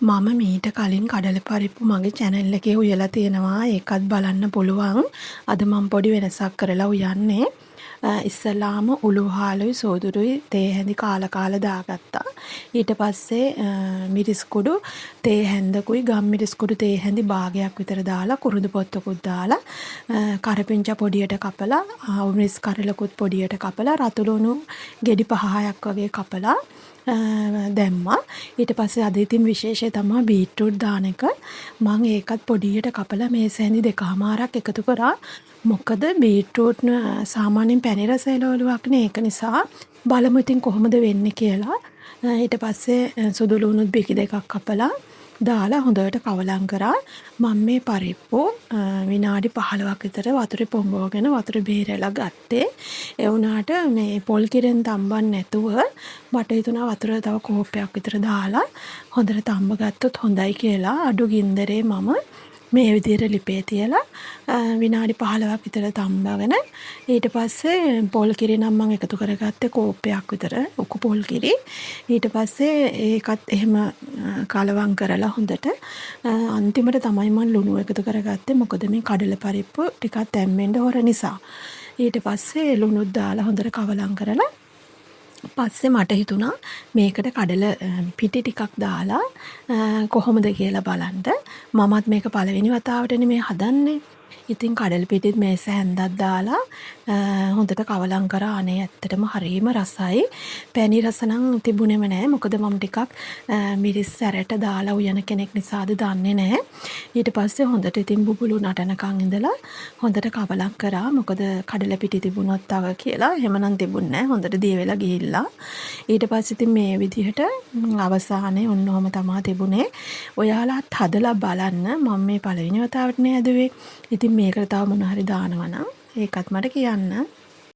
මම මීට කලින් කඩල පරිප්පු මගේ channel එකේ උයලා තියෙනවා. ඒකත් බලන්න පුළුවන්. අද මම පොඩි වෙනසක් කරලා උයන්නේ. ඉස්සලාම උළුහාලුයි සෝදුරුයි තේ හැඳි කාලා දාගත්තා. ඊට පස්සේ මිරිස් කුඩු තේ හැඳකුයි ගම් මිරිස් කුඩු තේ හැඳි භාගයක් විතර දාලා කුරුඳු පොත්තකුත් දාලා කරපිංචා පොඩියට කපලා මිරිස් කරලකුත් පොඩියට කපලා රතුළුණු ගෙඩි 5-6ක් වගේ කපලා දැම්මා. ඊට පස්සේ අද ඉතින් විශේෂය තමයි බීට්‍රූට් දාන එක. මම ඒකත් පොඩියට කපලා මේ සැඳි 2මාරක් එකතු කරා. මොකද බීට්‍රූට් සාමාන්‍යයෙන් පැණි රස එළවලුවක් නේ. ඒක නිසා බලමු ඉතින් කොහොමද වෙන්නේ කියලා. ඊට පස්සේ සුදු ලුණුත් බිකි දෙකක් කපලා දාලා හොඳට කවලම් කරා. මම මේ පරිප්පු විනාඩි 15ක් විතර වතුරේ පොඟවගෙන වතුර බේරලා ගත්තේ. ඒ වුණාට මේ පොල් කිරෙන් තම්බන්න නැතුව මට හිතුණා වතුර තව කෝප්පයක් විතර දාලා හොඳට තම්බ ගත්තොත් හොඳයි කියලා අඩු ගින්දරේ මම මේ විදිහට ලිපේ තියලා විනාඩි 15ක් විතර තම්බගෙන ඊට පස්සේ පොල් කිරි නම් මම එකතු කරගත්තේ කෝප්පයක් විතර උකු පොල් කිරි. ඊට පස්සේ ඒකත් එහෙම කලවම් කරලා හොඳට අන්තිමට තමයි මම ලුණු එකතු කරගත්තේ. මොකද මේ කඩල පරිප්පු ටිකක් තැම්බෙන්න හොර නිසා. ඊට පස්සේ ලුණුත් දාලා හොඳට කවලම් කරලා පස්සේ මට හිතුණා මේකට කඩල පිටි ටිකක් දාලා කොහොමද කියලා බලන්න. මමත් මේක පළවෙනි වතාවට නෙමෙයි හදන්නේ. ඉතින් කඩල පිටිත් මේ සැන්දක් දාලා හොඳට කවලම් කරා. අනේ ඇත්තටම හරිම රසයි. පැණි රස නම් තිබුණේම නෑ. මොකද මම ටිකක් මිරිස් සැරට දාලා උයන කෙනෙක් නිසාද දන්නේ නෑ. ඊට පස්සේ හොඳට ඉතින් බුබුලු නටනකන් ඉඳලා හොඳට කවලම් කරා. මොකද කඩල පිටි තිබුණොත් තව කියලා. එහෙමනම් තිබුණේ නෑ. හොඳට දිය වෙලා ගිහිල්ලා. ඊට පස්සේ ඉතින් මේ විදිහට අවසානයේ ඔන්නෝම තමයි තිබුණේ. ඔයාලාත් හදලා බලන්න. මම මේ පළවෙනි වතාවට නේ හැදුවේ. ඉතින් මේකට තව මොන හරි දානවා නම් ඒකත් මට කියන්න.